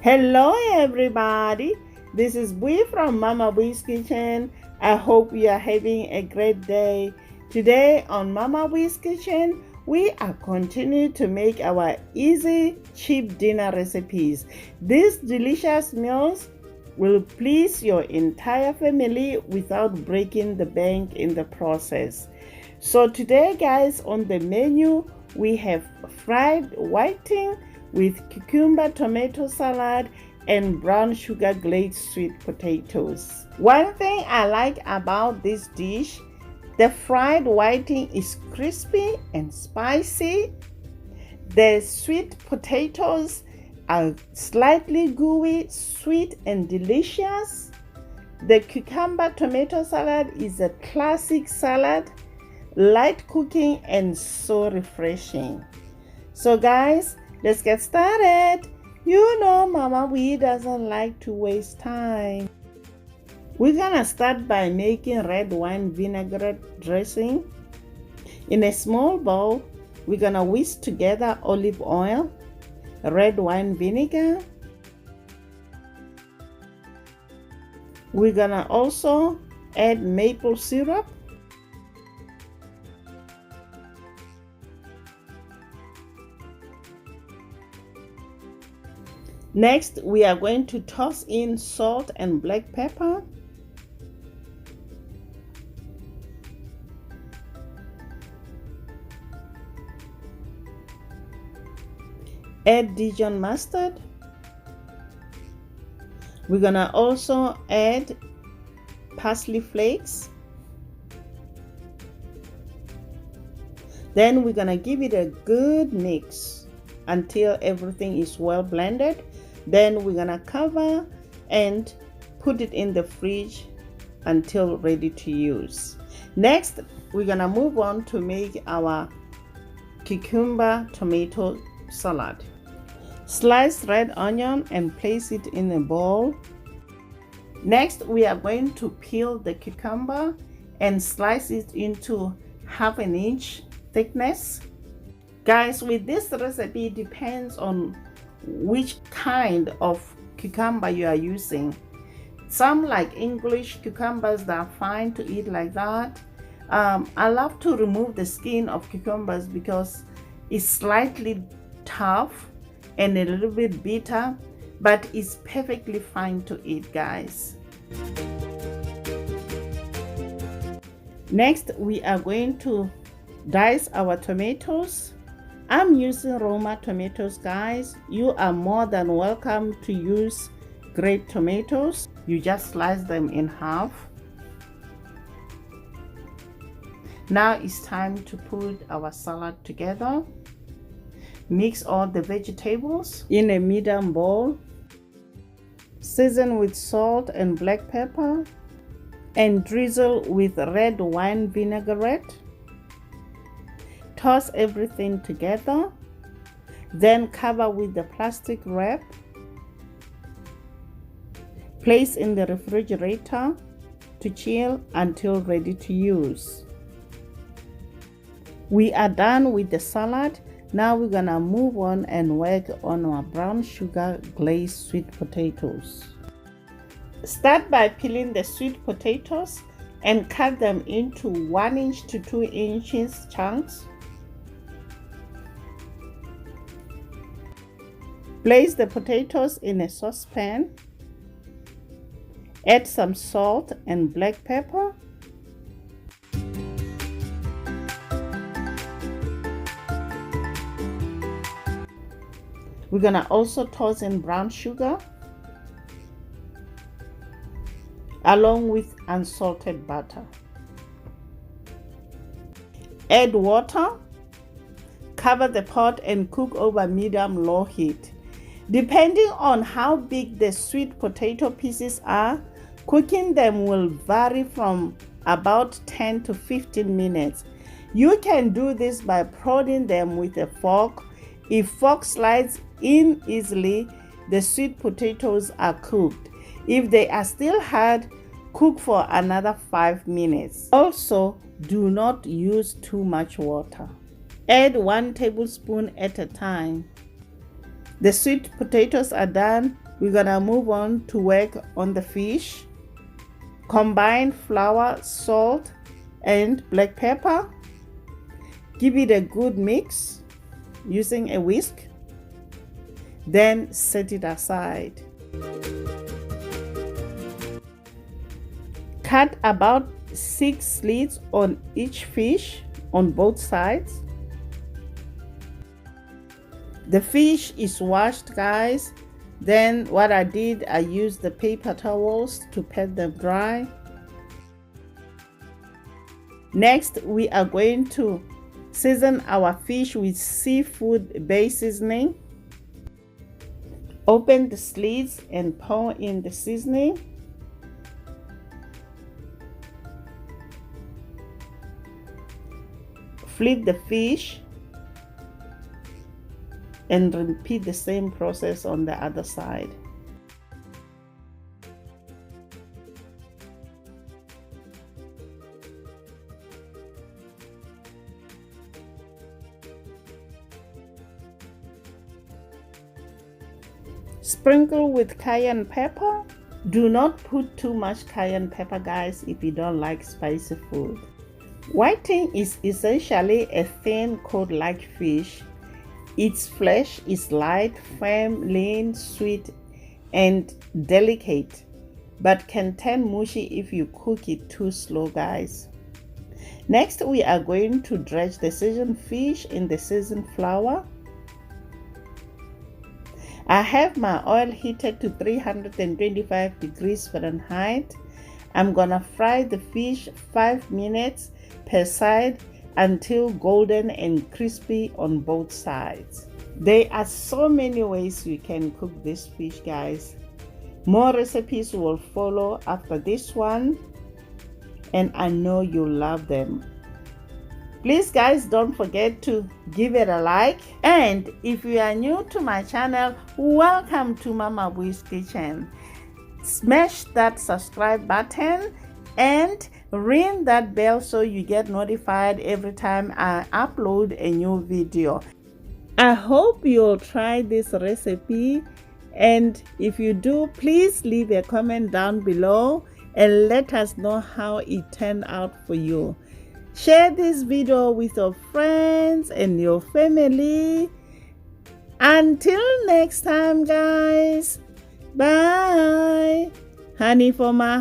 Hello everybody, this is Bui from Mama Bui's Kitchen. I hope you are having a great day. Today on Mama Bui's Kitchen, we are continuing to make our easy, cheap dinner recipes. These delicious meals will please your entire family without breaking the bank in the process. So today guys, on the menu we have fried whiting with cucumber tomato salad and brown sugar glazed sweet potatoes. One thing I like about this dish, the fried whiting is crispy and spicy. The sweet potatoes are slightly gooey, sweet and delicious. The cucumber tomato salad is a classic salad, light cooking and so refreshing. So guys, let's get started. You know Mama Bui doesn't like to waste time. We're gonna start by making red wine vinaigrette dressing. In a small bowl, we're gonna whisk together olive oil, red wine vinegar. We're gonna also add maple syrup, next, we are going to toss in salt and black pepper. Add Dijon mustard. We're gonna also add parsley flakes. Then we're gonna give it a good mix until everything is well blended. Then we're gonna cover and put it in the fridge until ready to use. Next, we're gonna move on to make our cucumber tomato salad. Slice red onion and place it in a bowl. Next, we are going to peel the cucumber and slice it into 1/2 inch thickness. Guys, with this recipe, it depends on which kind of cucumber you are using. Some like English cucumbers that are fine to eat like that. I love to remove the skin of cucumbers because it's slightly tough and a little bit bitter, but it's perfectly fine to eat, guys. Next, we are going to dice our tomatoes. I'm using Roma tomatoes, guys. You are more than welcome to use great tomatoes. You just slice them in half. Now it's time to put our salad together. Mix all the vegetables in a medium bowl. Season with salt and black pepper and drizzle with red wine vinaigrette. Toss everything together, then cover with the plastic wrap. Place in the refrigerator to chill until ready to use. We are done with the salad. Now we're gonna move on and work on our brown sugar glazed sweet potatoes. Start by peeling the sweet potatoes and cut them into 1 inch to 2 inches chunks. Place the potatoes in a saucepan. Add some salt and black pepper. We're gonna also toss in brown sugar along with unsalted butter. Add water. Cover the pot and cook over medium-low heat. Depending on how big the sweet potato pieces are, cooking them will vary from about 10 to 15 minutes. You can do this by prodding them with a fork. If fork slides in easily, the sweet potatoes are cooked. If they are still hard, cook for another 5 minutes. Also, do not use too much water. Add 1 tablespoon at a time. The sweet potatoes are done. we're gonna move on to work on the fish. Combine flour, salt, and black pepper. Give it a good mix using a whisk. Then set it aside. Cut about 6 slits on each fish on both sides. The fish is washed, guys. Then what I did, I used the paper towels to pat them dry. Next, we are going to season our fish with seafood base seasoning. Open the slits and pour in the seasoning. Flip the fish and repeat the same process on the other side. Sprinkle with cayenne pepper. Do not put too much cayenne pepper, guys, if you don't like spicy food. Whiting is essentially a thin cod-like fish. Its flesh is light, firm, lean, sweet, and delicate, but can turn mushy if you cook it too slow, guys. Next, we are going to dredge the seasoned fish in the seasoned flour. I have my oil heated to 325 degrees Fahrenheit. I'm gonna fry the fish 5 minutes per side until golden and crispy on both sides. There are so many ways you can cook this fish, guys. More recipes will follow after this one, and I know you'll love them. Please, guys, don't forget to give it a like, and if you are new to my channel, welcome to Mama Bwee's Kitchen. Smash that subscribe button and ring that bell so you get notified every time I upload a new video. I hope you'll try this recipe, and if you do, please leave a comment down below and let us know how it turned out for you. Share this video with your friends and your family. Until next time, guys, bye. Honey for my